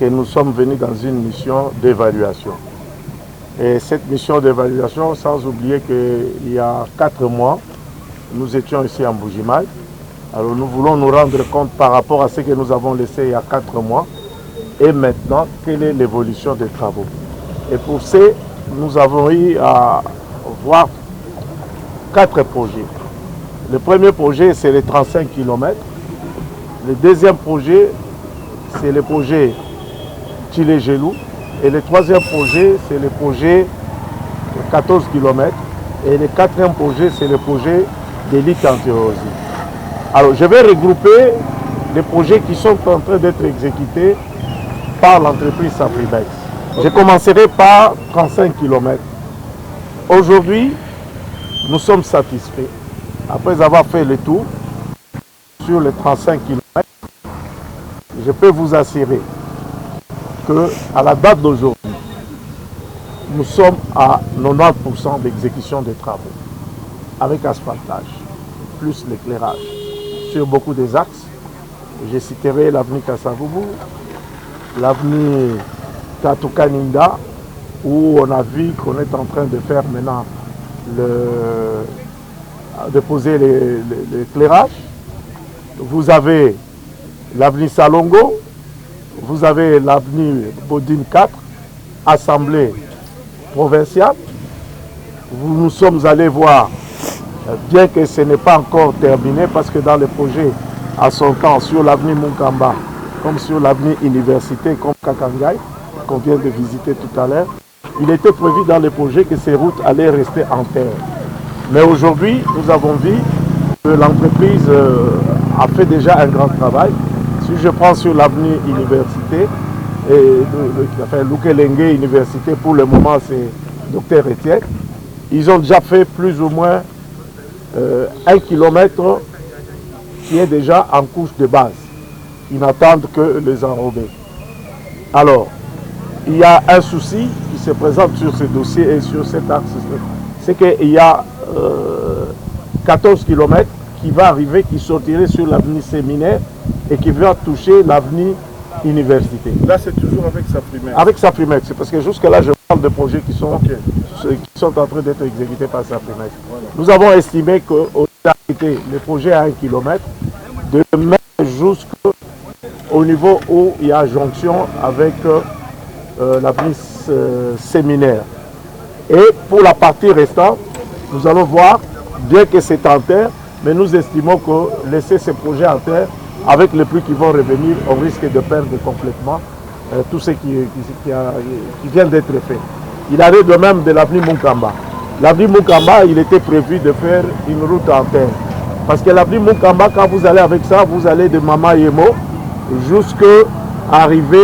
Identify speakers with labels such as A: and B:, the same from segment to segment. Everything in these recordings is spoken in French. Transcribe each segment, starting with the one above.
A: que nous sommes venus dans une mission d'évaluation. Et cette mission d'évaluation, sans oublier qu'il y a 4 mois, nous étions ici en Bujimaï. Alors nous voulons nous rendre compte par rapport à ce que nous avons laissé il y a 4 mois et maintenant, quelle est l'évolution des travaux. Et pour ce, nous avons eu à voir 4 projets. Le premier projet, c'est les 35 km. Le deuxième projet, c'est le projet Tchilé-Gelou. Et le troisième projet, c'est le projet de 14 km. Et le quatrième projet, c'est le projet d'élite anti-érosive. Alors, je vais regrouper les projets qui sont en train d'être exécutés par l'entreprise Saprimex. Je commencerai par 35 km. Aujourd'hui, nous sommes satisfaits. Après avoir fait le tour sur les 35 km, je peux vous assurer qu'à la date d'aujourd'hui, nous sommes à 90% d'exécution des travaux, avec asphaltage, plus l'éclairage, sur beaucoup des axes. Je citerai l'avenue Kassavubu, l'avenue Tatukaninda, où on a vu qu'on est en train de faire maintenant de poser l'éclairage. Vous avez l'avenue Salongo, vous avez l'avenue Bodine 4, Assemblée provinciale. Nous sommes allés voir, bien que ce n'est pas encore terminé, parce que dans le projet, à son temps, sur l'avenue Munkamba, comme sur l'avenue Université, comme Kakangay, qu'on vient de visiter tout à l'heure, il était prévu dans le projet que ces routes allaient rester en terre. Mais aujourd'hui, nous avons vu que l'entreprise a fait déjà un grand travail. Si je prends sur l'avenue Université, et Lukelenge Université, pour le moment c'est Dr Etienne, ils ont déjà fait plus ou moins 1 kilomètre qui est déjà en couche de base. Ils n'attendent que les enrober. Alors, il y a un souci qui se présente sur ce dossier et sur cet axe. C'est qu'il y a 14 km qui va arriver, qui sortirait sur l'avenue Séminaire et qui va toucher l'avenue Université.
B: Là, c'est toujours avec Saprimex.
A: Avec Saprimex, c'est parce que jusque-là, je parle de projets qui sont en train d'être exécutés par Saprimex. Voilà. Nous avons estimé qu'au d'arrêter les projets à 1 km, de mettre jusqu'au niveau où il y a jonction avec l'avenue Séminaire. Et pour la partie restante, nous allons voir, bien que c'est en terre, mais nous estimons que laisser ces projets en terre, avec les pluies qui vont revenir, on risque de perdre complètement tout ce qui vient d'être fait. Il arrive de même de l'avenue Munkamba. L'avenue Munkamba, il était prévu de faire une route en terre. Parce que l'avenue Munkamba, quand vous allez avec ça, vous allez de Mama Yemo jusqu'à arriver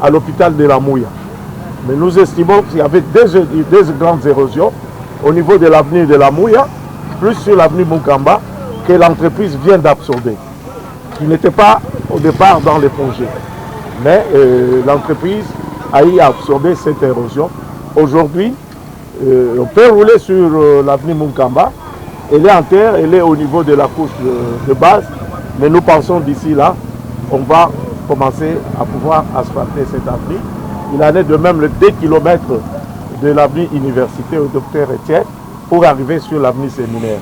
A: à l'hôpital de la Mouya. Mais nous estimons qu'il y avait deux grandes érosions au niveau de l'avenue de la Mouya, plus sur l'avenue Munkamba, que l'entreprise vient d'absorber, qui n'était pas au départ dans les projets. Mais l'entreprise a eu à absorber cette érosion. Aujourd'hui, on peut rouler sur l'avenue Munkamba. Elle est en terre, elle est au niveau de la couche de base, mais nous pensons d'ici là, on va commencer à pouvoir asphalter cette avenue. Il en est de même le 2 km de l'avenue Université au Dr Etienne pour arriver sur l'avenue Séminaire.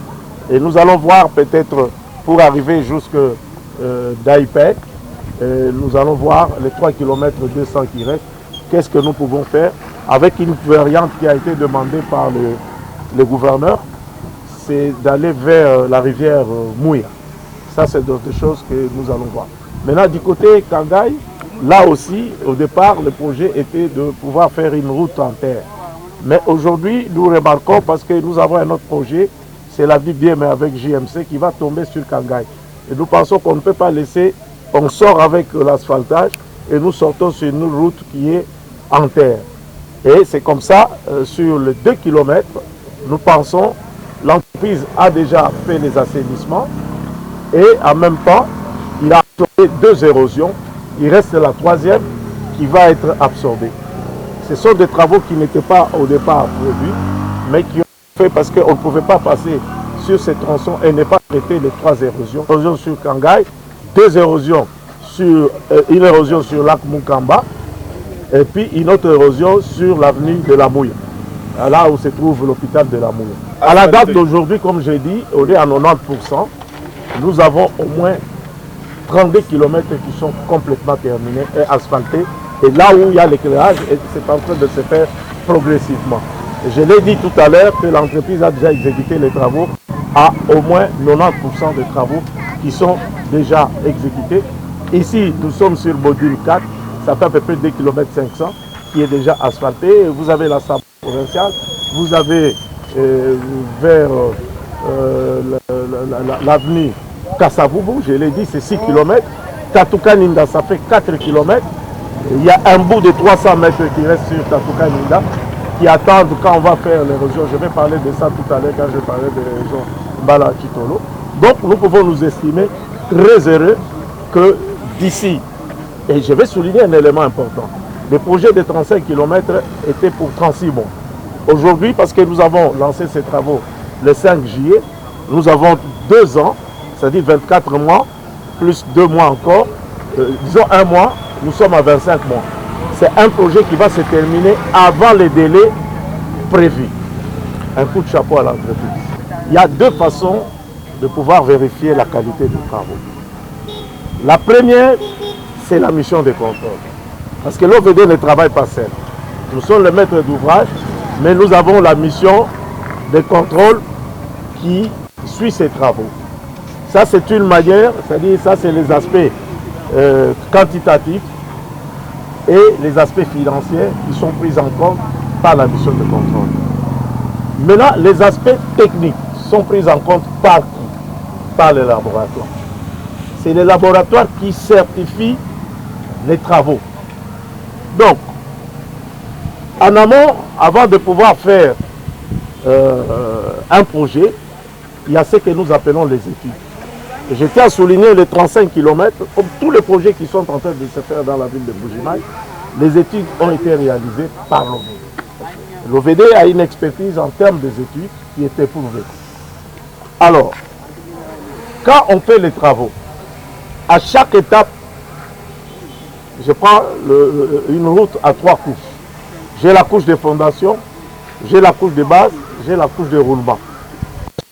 A: Et nous allons voir peut-être pour arriver jusqu'à Daïpek, nous allons voir les 3 km 200 qui restent, qu'est-ce que nous pouvons faire avec une variante qui a été demandée par le gouverneur, c'est d'aller vers la rivière Mouya. Ça, c'est d'autres choses que nous allons voir. Maintenant, du côté Kangaï, là aussi, au départ, le projet était de pouvoir faire une route en terre. Mais aujourd'hui, nous remarquons, parce que nous avons un autre projet, c'est la vie bien, mais avec JMC, qui va tomber sur Kangaï. Et nous pensons qu'on ne peut pas laisser, on sort avec l'asphaltage, et nous sortons sur une route qui est en terre. Et c'est comme ça, sur les 2 km, nous pensons, l'entreprise a déjà fait les assainissements, et en même temps, il a absorbé 2 érosions. Il reste la 3e qui va être absorbée. Ce sont des travaux qui n'étaient pas au départ prévus, mais qui ont fait parce qu'on ne pouvait pas passer sur ces tronçons et ne pas traiter les 3 érosions. Érosion sur Kangaï, 2 érosions sur une érosion sur lac Mukamba et puis une autre érosion sur l'avenue de la Mouille, là où se trouve l'hôpital de la Mouille. À la date d'aujourd'hui, comme j'ai dit, on est à 90%. Nous avons au moins 32 km qui sont complètement terminés et asphaltés. Et là où il y a l'éclairage, c'est en train de se faire progressivement. Je l'ai dit tout à l'heure que l'entreprise a déjà exécuté les travaux à au moins 90% des travaux qui sont déjà exécutés. Ici, nous sommes sur module 4, ça fait à peu près 2 km 500 qui est déjà asphalté. Vous avez la Sable provinciale, vous avez vers l'avenue Kassavubu, je l'ai dit, c'est 6 km. Tatuka-Ninda, ça fait 4 km. Il y a un bout de 300 mètres qui reste sur Tatuka-Ninda, qui attendent quand on va faire l'érosion. Je vais parler de ça tout à l'heure quand je parlais de l'érosion Mbala-Kitolo. Donc nous pouvons nous estimer très heureux que d'ici, et je vais souligner un élément important, le projet de 35 km était pour 36 mois. Aujourd'hui, parce que nous avons lancé ces travaux le 5 juillet, nous avons 2 ans, c'est-à-dire 24 mois, plus 2 mois encore, disons 1 mois, nous sommes à 25 mois. C'est un projet qui va se terminer avant les délais prévus. Un coup de chapeau à l'entreprise. Il y a 2 façons de pouvoir vérifier la qualité des travaux. La première, c'est la mission de contrôle. Parce que l'OVD ne travaille pas seul. Nous sommes les maîtres d'ouvrage, mais nous avons la mission de contrôle qui suit ces travaux. Ça, c'est une manière, c'est-à-dire ça, c'est les aspects quantitatifs et les aspects financiers qui sont pris en compte par la mission de contrôle. Maintenant, les aspects techniques sont pris en compte par qui? Par les laboratoires. C'est les laboratoires qui certifient les travaux. Donc, en amont, avant de pouvoir faire un projet, il y a ce que nous appelons les études. Et je tiens à souligner les 35 km, comme tous les projets qui sont en train de se faire dans la ville de Mbuji-Mayi, les études ont été réalisées par l'OVD. L'OVD a une expertise en termes des études qui est éprouvée. Alors, quand on fait les travaux, à chaque étape, je prends une route à 3 couches. J'ai la couche de fondation, j'ai la couche de base, j'ai la couche de roulement.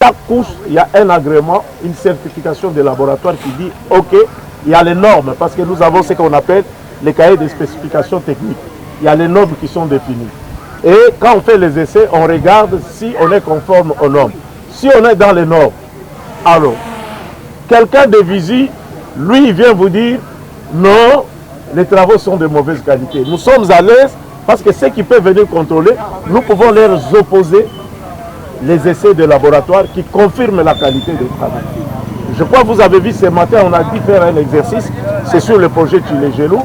A: Chaque couche, il y a un agrément, une certification de laboratoire qui dit OK, il y a les normes, parce que nous avons ce qu'on appelle les cahiers de spécifications techniques. Il y a les normes qui sont définies. Et quand on fait les essais, on regarde si on est conforme aux normes. Si on est dans les normes, alors, quelqu'un de visite, lui, il vient vous dire non, les travaux sont de mauvaise qualité. Nous sommes à l'aise parce que ceux qui peuvent venir contrôler, nous pouvons leur opposer les essais de laboratoire qui confirment la qualité des travaux. Je crois que vous avez vu ce matin, on a dû faire un exercice, c'est sur le projet Tchilé-Gelou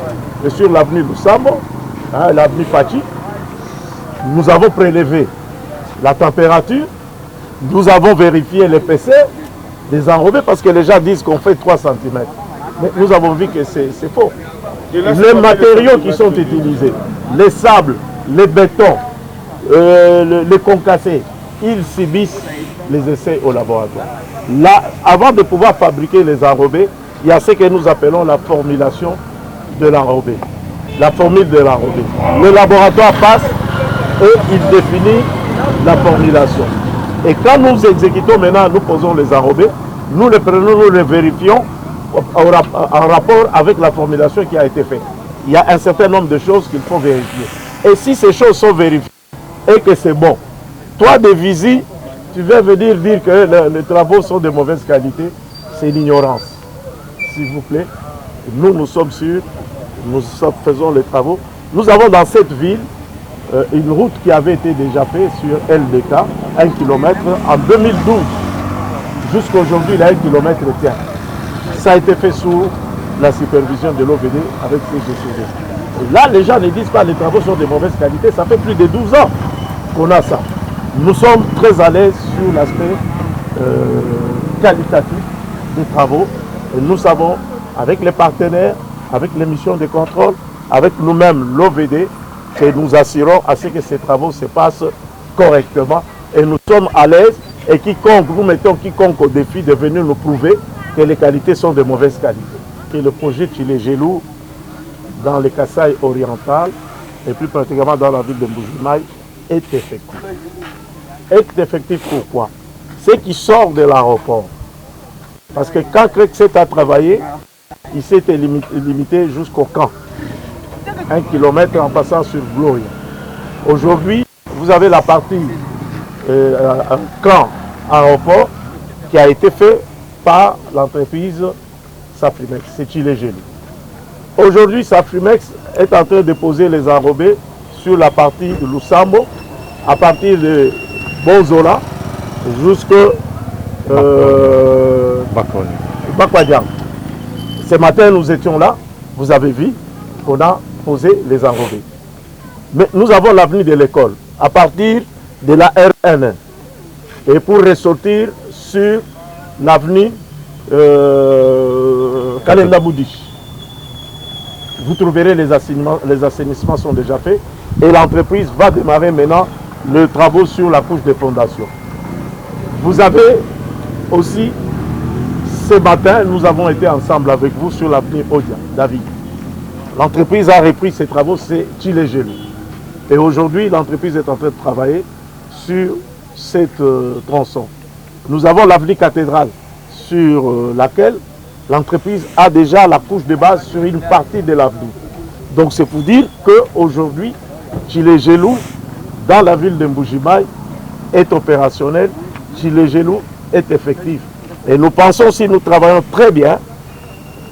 A: et sur l'avenue Lusambo, l'avenue Fachi. Nous avons prélevé la température, nous avons vérifié l'épaisseur des enrobés parce que les gens disent qu'on fait 3 cm. Mais nous avons vu que c'est faux. Les matériaux qui sont utilisés, les sables, les bétons, les concassés, ils subissent les essais au laboratoire. Là, avant de pouvoir fabriquer les enrobés, il y a ce que nous appelons la formulation de l'enrobé. La formule de l'enrobé. Le laboratoire passe et il définit la formulation. Et quand nous exécutons maintenant, nous posons les enrobés, nous les prenons, nous les vérifions en rapport avec la formulation qui a été faite. Il y a un certain nombre de choses qu'il faut vérifier. Et si ces choses sont vérifiées et que c'est bon, toi de visite, tu vas venir dire que les travaux sont de mauvaise qualité, c'est l'ignorance. S'il vous plaît, nous sommes sûrs, nous faisons les travaux. Nous avons dans cette ville une route qui avait été déjà faite sur LDK, 1 km, en 2012. Jusqu'à aujourd'hui, il y a 1 km tient. Ça a été fait sous la supervision de l'OVD avec CGCD. Et là, les gens ne disent pas que les travaux sont de mauvaise qualité. Ça fait plus de 12 ans qu'on a ça. Nous sommes très à l'aise sur l'aspect qualitatif des travaux. Et nous savons, avec les partenaires, avec les missions de contrôle, avec nous-mêmes, l'OVD, que nous assurons à ce que ces travaux se passent correctement. Et nous sommes à l'aise. Et quiconque, nous mettons quiconque au défi de venir nous prouver que les qualités sont de mauvaise qualité. que le projet Tchilé-Gelou dans le Kasaï oriental et plus particulièrement dans la ville de Mbuji-Mayi est effectif. Est effectif pourquoi? Ce qui sort de l'aéroport. Parce que quand Crexet a travaillé, il s'était limité jusqu'au camp. 1 kilomètre en passant sur Gloria. Aujourd'hui, vous avez la partie camp aéroport qui a été fait par l'entreprise Safrimex, c'est Tchilé-Gelou. Aujourd'hui, Safrimex est en train de poser les enrobés sur la partie de Lusambo, à partir de Bonzola jusqu'à Bakwadiam. Ce matin, nous étions là, vous avez vu, on a posé les enrobés. Mais nous avons l'avenir de l'école, à partir de la RN1. Et pour ressortir sur l'avenue Kalenda Boudiche. Vous trouverez les assainissements sont déjà faits et l'entreprise va démarrer maintenant les travaux sur la couche de fondation. Vous avez aussi, ce matin, nous avons été ensemble avec vous sur l'avenue Odia, David. L'entreprise a repris ses travaux, c'est Tchilé-Gelou. Et aujourd'hui, l'entreprise est en train de travailler sur cette tronçon. Nous avons l'avenue Cathédrale sur laquelle l'entreprise a déjà la couche de base sur une partie de l'avenue. Donc c'est pour dire qu'aujourd'hui, Tchilé-Gelou, dans la ville de Mbuji-Mayi, est opérationnel, Tchilé-Gelou est effectif. Et nous pensons, si nous travaillons très bien,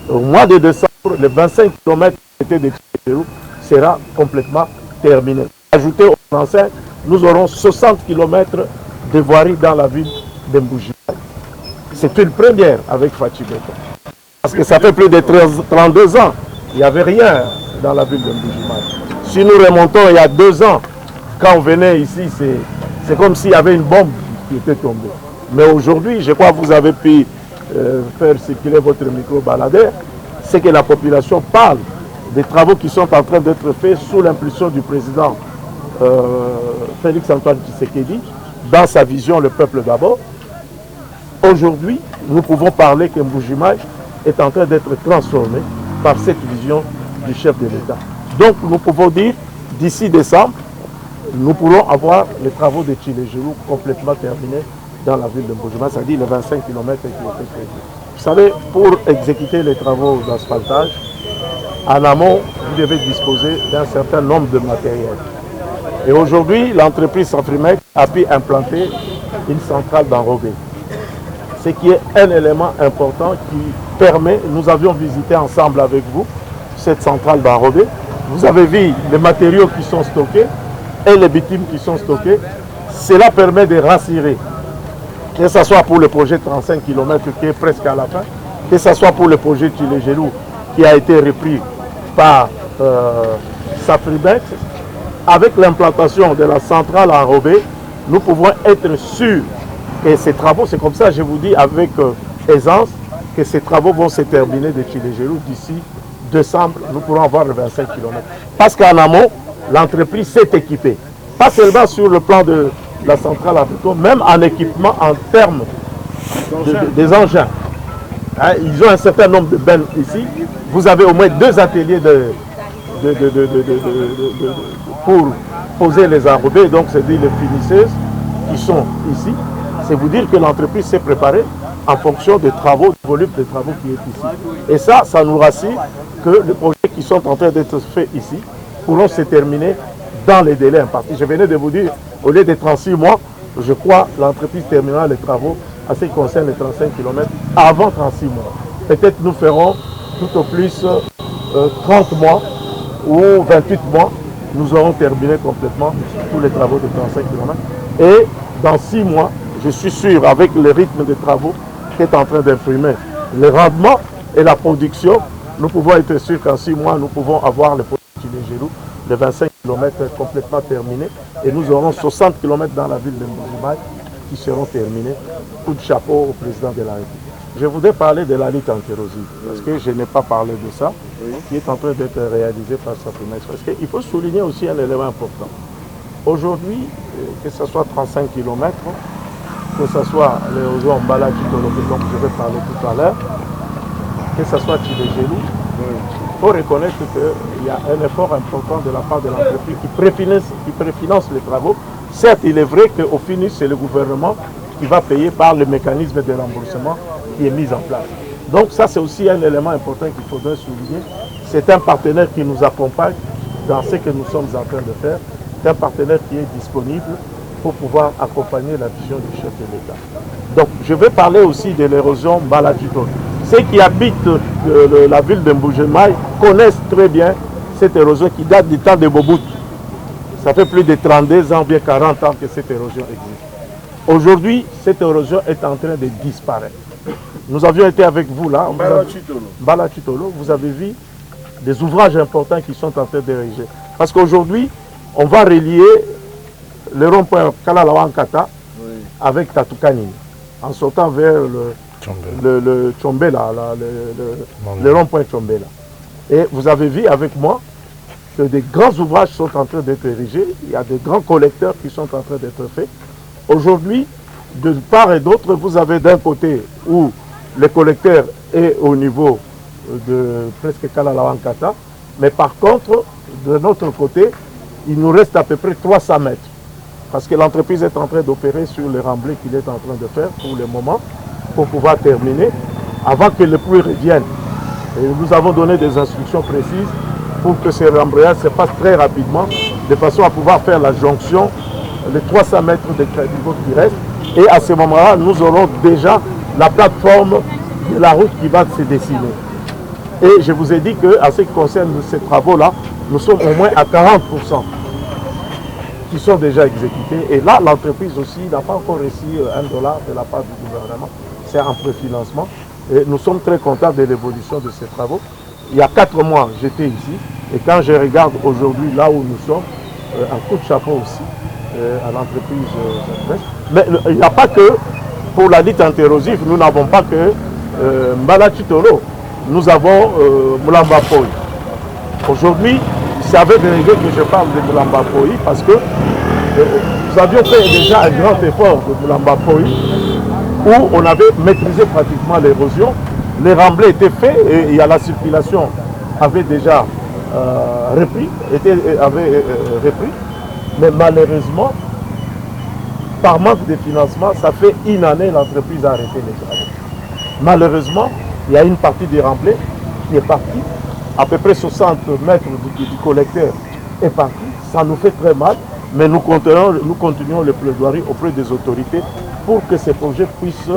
A: au mois de décembre, les 25 km de Tchilé-Gelou sera complètement terminé. Ajouté aux Français, nous aurons 60 km de voirie dans la ville de Mbuji-Mayi. C'est une première avec Fatih-Béton. Parce que ça fait plus de 32 ans, il n'y avait rien dans la ville de Mbuji-Mayi. Si nous remontons il y a 2 ans, quand on venait ici, c'est comme s'il y avait une bombe qui était tombée. Mais aujourd'hui, je crois que vous avez pu faire circuler votre micro baladeur, c'est que la population parle des travaux qui sont en train d'être faits sous l'impulsion du président Félix Antoine Tshisekedi, dans sa vision le peuple d'abord. Aujourd'hui, nous pouvons parler que Mbuji-Mayi est en train d'être transformé par cette vision du chef de l'État. Donc nous pouvons dire, d'ici décembre, nous pourrons avoir les travaux de Tchilé-Gelou complètement terminés dans la ville de Mbuji-Mayi, c'est-à-dire les 25 km qui ont été prévus. Vous savez, pour exécuter les travaux d'asphaltage, en amont, vous devez disposer d'un certain nombre de matériel. Et aujourd'hui, l'entreprise Safrimex a pu implanter une centrale d'enrobé. Ce qui est un élément important qui permet, nous avions visité ensemble avec vous cette centrale d'enrobé. Vous avez vu les matériaux qui sont stockés et les bitumes qui sont stockés. Cela permet de rassurer, que ce soit pour le projet 35 km qui est presque à la fin, que ce soit pour le projet Tchilé-Gelou qui a été repris par Safrimex. Avec l'implantation de la centrale enrobée, nous pouvons être sûrs que ces travaux, c'est comme ça, je vous dis avec aisance, que ces travaux vont se terminer de Tchilé-Gelou d'ici décembre, nous pourrons avoir le 25 km. Parce qu'en amont, l'entreprise s'est équipée. Pas seulement sur le plan de la centrale à béton, même en équipement en termes des engins. Hein, ils ont un certain nombre de bennes ici. Vous avez au moins 2 ateliers pour poser les enrobés, donc c'est-à-dire les finisseuses qui sont ici. C'est vous dire que l'entreprise s'est préparée en fonction des travaux, du volume des travaux qui est ici. Et ça nous rassure que les projets qui sont en train d'être faits ici pourront se terminer dans les délais impartis. Je venais de vous dire, au lieu de 36 mois, je crois l'entreprise terminera les travaux en ce qui concerne les 35 km avant 36 mois. Peut-être nous ferons tout au plus 30 mois ou 28 mois, nous aurons terminé complètement tous les travaux de 35 km. Et dans 6 mois, je suis sûr, avec le rythme des travaux qui est en train d'imprimer le rendement et la production, nous pouvons être sûrs qu'en 6 mois, nous pouvons avoir le projet Tchilé-Gelou, les 25 km complètement terminés, et nous aurons 60 km dans la ville de Mbuji-Mayi qui seront terminés. Coup de chapeau au président de la République. Je voudrais parler de la lutte anti-érosive, parce que je n'ai pas parlé de ça, qui est en train d'être réalisé par Safrimex. Parce qu'il faut souligner aussi un élément important. Aujourd'hui, que ce soit 35 km, que ce soit les réseaux en balade dont je vais parler tout à l'heure, que ce soit Tchilégélou, il faut reconnaître qu'il y a un effort important de la part de l'entreprise qui préfinance les travaux. Certes, il est vrai qu'au finish, c'est le gouvernement qui va payer par le mécanisme de remboursement qui est mis en place. Donc ça, c'est aussi un élément important qu'il faudrait souligner. C'est un partenaire qui nous accompagne dans ce que nous sommes en train de faire. C'est un partenaire qui est disponible pour pouvoir accompagner la vision du chef de l'État. Donc, je vais parler aussi de l'érosion Mbala-Tchitolo. Ceux qui habitent la ville de Mbuji-Mayi connaissent très bien cette érosion qui date du temps de Mobutu. Ça fait plus de 32 ans, bien 40 ans que cette érosion existe. Aujourd'hui, cette érosion est en train de disparaître. Nous avions été avec vous là, Mbala-Tchitolo, vous avez vu des ouvrages importants qui sont en train d'ériger. Parce qu'aujourd'hui, on va relier le rond-point Kalalawankata avec Tatukanini, en sautant vers le Tchombela, le rond-point Tchombela. Et vous avez vu avec moi que des grands ouvrages sont en train d'être érigés, il y a des grands collecteurs qui sont en train d'être faits. Aujourd'hui, de part et d'autre, vous avez d'un côté où le collecteur est au niveau de presque Kalalawankata, mais par contre, de notre côté, il nous reste à peu près 300 mètres. Parce que l'entreprise est en train d'opérer sur les remblais qu'il est en train de faire pour le moment, pour pouvoir terminer, avant que les pluies reviennent. Et nous avons donné des instructions précises pour que ces rembrayages se fassent très rapidement, de façon à pouvoir faire la jonction, les 300 mètres de niveau qui reste. Et à ce moment-là, nous aurons déjà la plateforme de la route qui va se dessiner. Et je vous ai dit qu'à ce qui concerne ces travaux-là, nous sommes au moins à 40% qui sont déjà exécutés. Et là, l'entreprise aussi n'a pas encore reçu $1 de la part du gouvernement. C'est un préfinancement. Et nous sommes très contents de l'évolution de ces travaux. Il y a 4 mois, j'étais ici. Et quand je regarde aujourd'hui là où nous sommes, un coup de chapeau aussi à l'entreprise. Mais il n'y a pas que pour la lutte anti-érosive, nous n'avons pas que Mbala-Tchitolo. Nous avons Mulamba Poi. Aujourd'hui, c'est avec regret que je parle de Mulamba Poi parce que nous avions fait déjà un grand effort de Mulamba Poi où on avait maîtrisé pratiquement l'érosion. Les remblais étaient faits et il y a la circulation avait déjà repris, mais malheureusement, par manque de financement, ça fait une année l'entreprise a arrêté les travaux. Malheureusement, il y a une partie des remblais qui est partie, à peu près 60 mètres du collecteur est parti. Ça nous fait très mal, mais nous continuons le plaidoirie auprès des autorités pour que ces projets puissent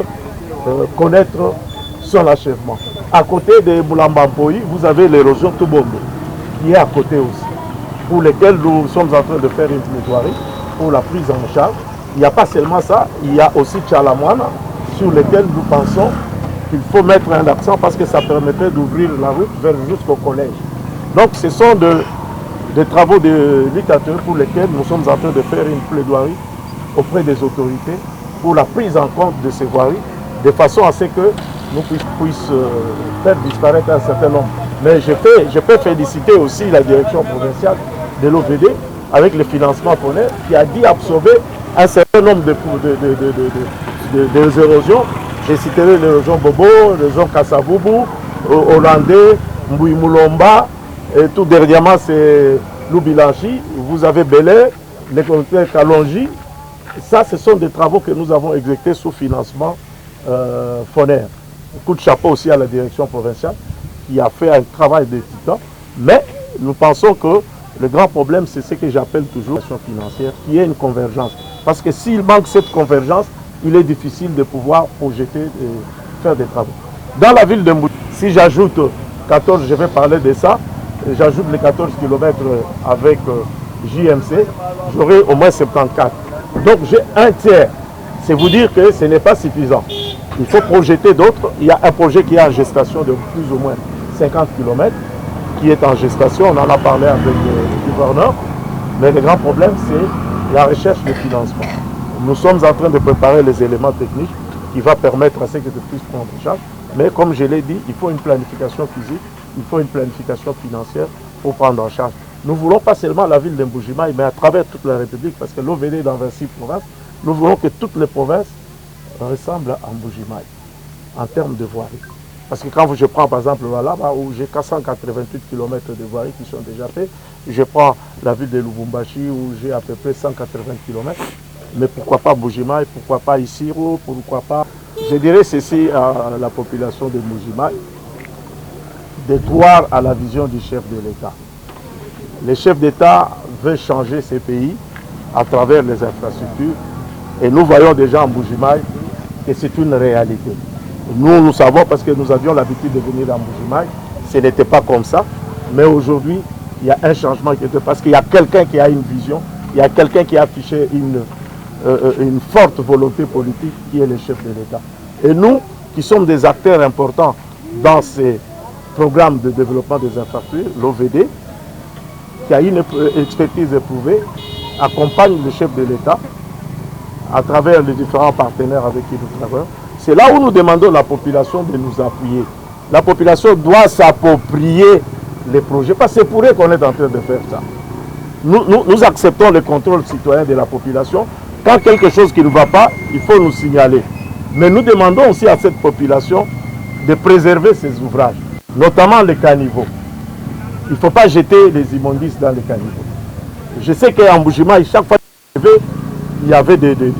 A: connaître son achèvement. À côté de Mulamba Poi, vous avez l'érosion Tubombe, qui est à côté aussi, pour lesquels nous sommes en train de faire une plaidoirie pour la prise en charge. Il n'y a pas seulement ça, il y a aussi Tchalamwana, sur lequel nous pensons qu'il faut mettre un accent parce que ça permettrait d'ouvrir la route jusqu'au collège. Donc ce sont des travaux de littérature pour lesquels nous sommes en train de faire une plaidoirie auprès des autorités pour la prise en compte de ces voiries, de façon à ce que nous puissions faire disparaître un certain nombre. Mais je peux féliciter aussi la direction provinciale de l'OVD avec le financement FONER qui a dit absorber un certain nombre des érosions. Je citerai l'érosion Bobo, l'érosion Kassaboubou, Hollandais, Mbouy Moulomba, et tout dernièrement c'est Loubilanchi. Vous avez Belay, les collecteurs Kalonji. Ça, ce sont des travaux que nous avons exécutés sous financement FONER. Un coup de chapeau aussi à la direction provinciale qui a fait un travail de titan. Mais nous pensons que le grand problème, c'est ce que j'appelle toujours la financière, qui est une convergence. Parce que s'il manque cette convergence, il est difficile de pouvoir projeter et faire des travaux. Dans la ville de Mbuji, si j'ajoute 14, je vais parler de ça, j'ajoute les 14 km avec JMC, j'aurai au moins 74. Donc j'ai un tiers. C'est vous dire que ce n'est pas suffisant. Il faut projeter d'autres. Il y a un projet qui est en gestation de plus ou moins 50 km, qui est en gestation. On en a parlé avec le gouverneur. Mais le grand problème, c'est la recherche de financement. Nous sommes en train de préparer les éléments techniques qui vont permettre à ce que tu puisses prendre en charge. Mais comme je l'ai dit, il faut une planification physique, il faut une planification financière pour prendre en charge. Nous ne voulons pas seulement la ville de Mbuji-Mayi, mais à travers toute la République, parce que l'OVD est dans 26 provinces, nous voulons que toutes les provinces ressemblent à Mbuji-Mayi en termes de voirie. Parce que quand je prends par exemple là-bas où j'ai 488 km de voiries qui sont déjà faits, je prends la ville de Lubumbashi où j'ai à peu près 180 km. Mais pourquoi pas Mbuji-Mayi, pourquoi pas Isiro, pourquoi pas... Je dirais ceci à la population de Mbuji-Mayi, de croire à la vision du chef de l'État. Le chef d'État veut changer ces pays à travers les infrastructures. Et nous voyons déjà en Mbuji-Mayi que c'est une réalité. Nous savons parce que nous avions l'habitude de venir à Mbuji-Mayi, ce n'était pas comme ça. Mais aujourd'hui, il y a un changement qui était parce qu'il y a quelqu'un qui a une vision, il y a quelqu'un qui a affiché une forte volonté politique qui est le chef de l'État. Et nous, qui sommes des acteurs importants dans ces programmes de développement des infrastructures, l'OVD, qui a une expertise éprouvée, accompagne le chef de l'État à travers les différents partenaires avec qui nous travaillons. C'est là où nous demandons à la population de nous appuyer. La population doit s'approprier les projets, parce que c'est pour eux qu'on est en train de faire ça. Nous acceptons le contrôle citoyen de la population. Quand quelque chose qui ne va pas, il faut nous signaler. Mais nous demandons aussi à cette population de préserver ces ouvrages, notamment les caniveaux. Il ne faut pas jeter les immondices dans les caniveaux. Je sais qu'en Mbuji-Mayi, chaque fois qu'il y avait des dégâts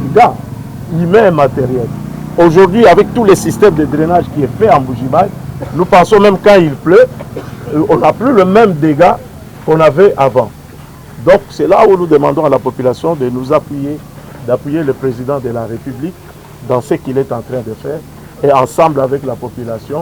A: humains et matériels. Aujourd'hui, avec tous les systèmes de drainage qui est fait en Mbuji-Mayi, nous pensons même quand il pleut, on n'a plus le même dégât qu'on avait avant. Donc c'est là où nous demandons à la population de nous appuyer, d'appuyer le président de la République dans ce qu'il est en train de faire et ensemble avec la population